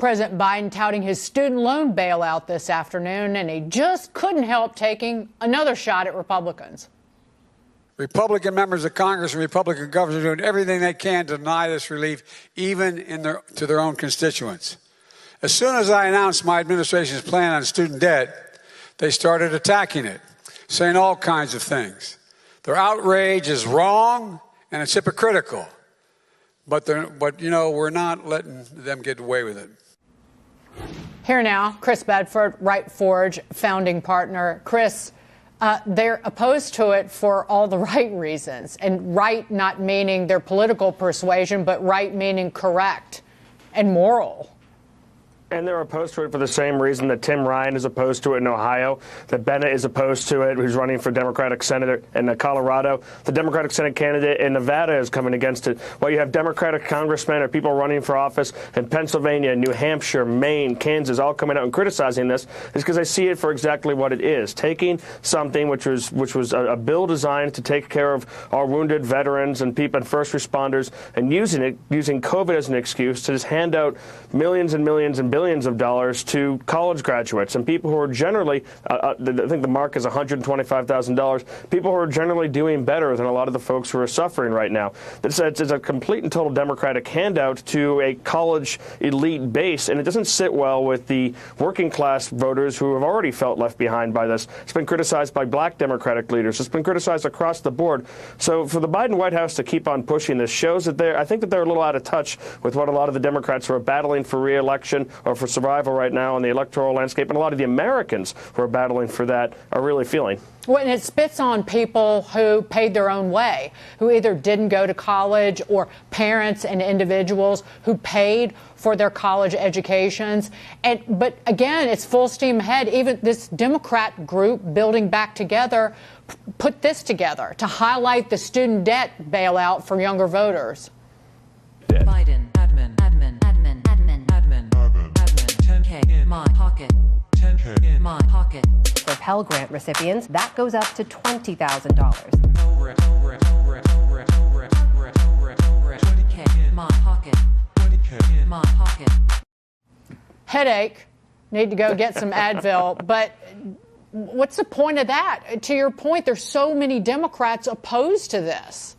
President Biden touting his student loan bailout this afternoon, and he just couldn't help taking another shot at Republicans. Republican members of Congress and Republican governors are doing everything they can to deny this relief, even to their own constituents. As soon as I announced my administration's plan on student debt, they started attacking it, saying all kinds of things. Their outrage is wrong and it's hypocritical. But we're not letting them get away with it. Here now, Chris Bedford, Right Forge founding partner. Chris, they're opposed to it for all the right reasons. And right not meaning their political persuasion, but right meaning correct and moral. And they're opposed to it for the same reason that Tim Ryan is opposed to it in Ohio, that Bennett is opposed to it, who's running for Democratic senator in Colorado. The Democratic Senate candidate in Nevada is coming against it. While you have Democratic congressmen or people running for office in Pennsylvania, New Hampshire, Maine, Kansas, all coming out and criticizing this, is because I see it for exactly what it is. Taking something which was a bill designed to take care of our wounded veterans and people and first responders, and using COVID as an excuse to just hand out millions and millions and billions of dollars to college graduates and people who are generally, I think the mark is $125,000, people who are generally doing better than a lot of the folks who are suffering right now. It's a complete and total Democratic handout to a college elite base, and it doesn't sit well with the working class voters who have already felt left behind by this. It's been criticized by black Democratic leaders. It's been criticized across the board. So for the Biden White House to keep on pushing this shows that I think that they're a little out of touch with what a lot of the Democrats who are battling for re-election or for survival right now in the electoral landscape, and a lot of the Americans who are battling for that are really feeling. Well, and it spits on people who paid their own way, who either didn't go to college, or parents and individuals who paid for their college educations. But again, it's full steam ahead. Even this Democrat group, Building Back Together, put this together to highlight the student debt bailout for younger voters. Biden, admin, my pocket, 10K in my pocket. For Pell Grant recipients, that goes up to $20,000. 20K in my pocket, 20K in my pocket. Headache, need to go get some Advil, but what's the point of that? To your point, there's so many Democrats opposed to this.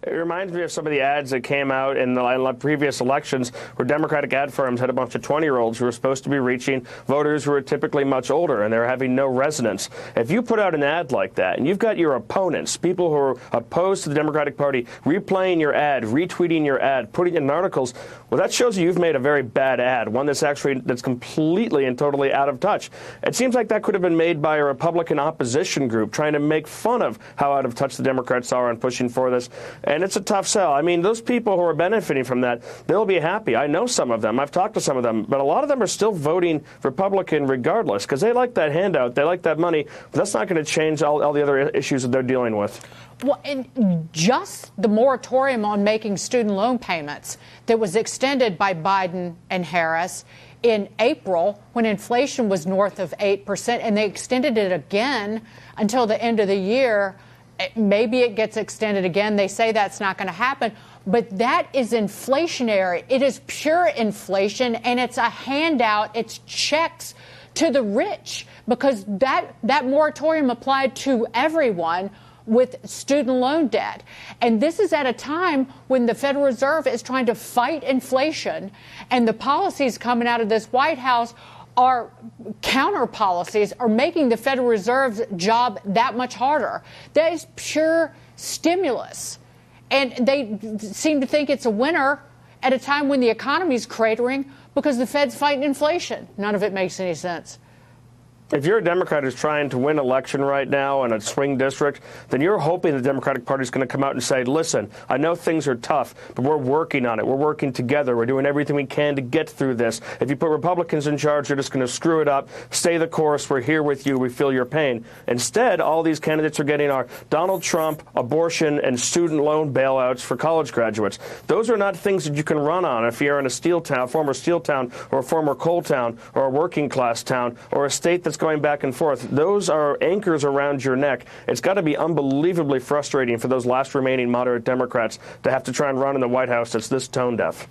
It reminds me of some of the ads that came out in the previous elections where Democratic ad firms had a bunch of 20-year-olds who were supposed to be reaching voters who are typically much older, and they're having no resonance. If you put out an ad like that and you've got your opponents, people who are opposed to the Democratic Party, replaying your ad, retweeting your ad, putting it in articles, well, that shows you've made a very bad ad, one that's completely and totally out of touch. It seems like that could have been made by a Republican opposition group trying to make fun of how out of touch the Democrats are on pushing for this. And it's a tough sell. I mean, those people who are benefiting from that, they'll be happy. I know some of them. I've talked to some of them. But a lot of them are still voting Republican regardless because they like that handout. They like that money. But that's not going to change all the other issues that they're dealing with. Well, and just the moratorium on making student loan payments that was extended by Biden and Harris in April when inflation was north of 8%, and they extended it again until the end of the year. Maybe it gets extended again. They say that's not going to happen. But that is inflationary. It is pure inflation, and it's a handout. It's checks to the rich because that moratorium applied to everyone with student loan debt. And this is at a time when the Federal Reserve is trying to fight inflation, and the policies coming out of this White House our counter policies are making the Federal Reserve's job that much harder. That is pure stimulus. And they seem to think it's a winner at a time when the economy's cratering because the Fed's fighting inflation. None of it makes any sense. If you're a Democrat who's trying to win election right now in a swing district, then you're hoping the Democratic Party is going to come out and say, listen, I know things are tough, but we're working on it. We're working together. We're doing everything we can to get through this. If you put Republicans in charge, they're just going to screw it up. Stay the course. We're here with you. We feel your pain. Instead, all these candidates are getting are Donald Trump, abortion, and student loan bailouts for college graduates. Those are not things that you can run on if you're in a steel town, former steel town, or a former coal town, or a working class town, or a state that's going back and forth. Those are anchors around your neck. It's got to be unbelievably frustrating for those last remaining moderate Democrats to have to try and run in the White House that's this tone deaf.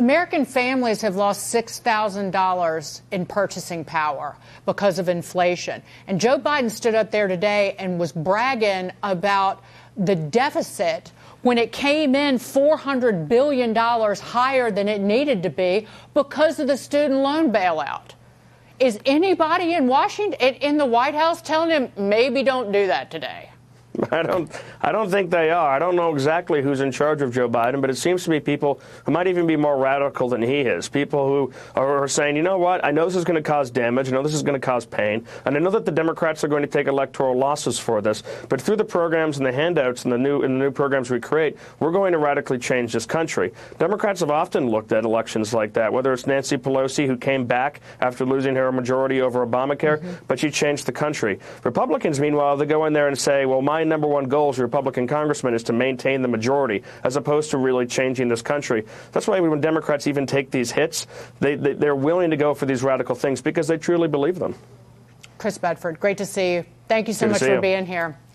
American families have lost $6,000 in purchasing power because of inflation. And Joe Biden stood up there today and was bragging about the deficit when it came in $400 billion higher than it needed to be because of the student loan bailout. Is anybody in Washington, in the White House, telling him maybe don't do that today? I don't think they are. I don't know exactly who's in charge of Joe Biden, but it seems to be people who might even be more radical than he is. People who are saying, you know what, I know this is going to cause damage. I know this is going to cause pain. And I know that the Democrats are going to take electoral losses for this. But through the programs and the handouts and the new programs we create, we're going to radically change this country. Democrats have often looked at elections like that, whether it's Nancy Pelosi, who came back after losing her majority over Obamacare, but she changed the country. Republicans, meanwhile, they go in there and say, well, my number one goal as a Republican congressman is to maintain the majority as opposed to really changing this country. That's why when Democrats even take these hits, they're willing to go for these radical things because they truly believe them. Chris Bedford, great to see you. Thank you so much for being here.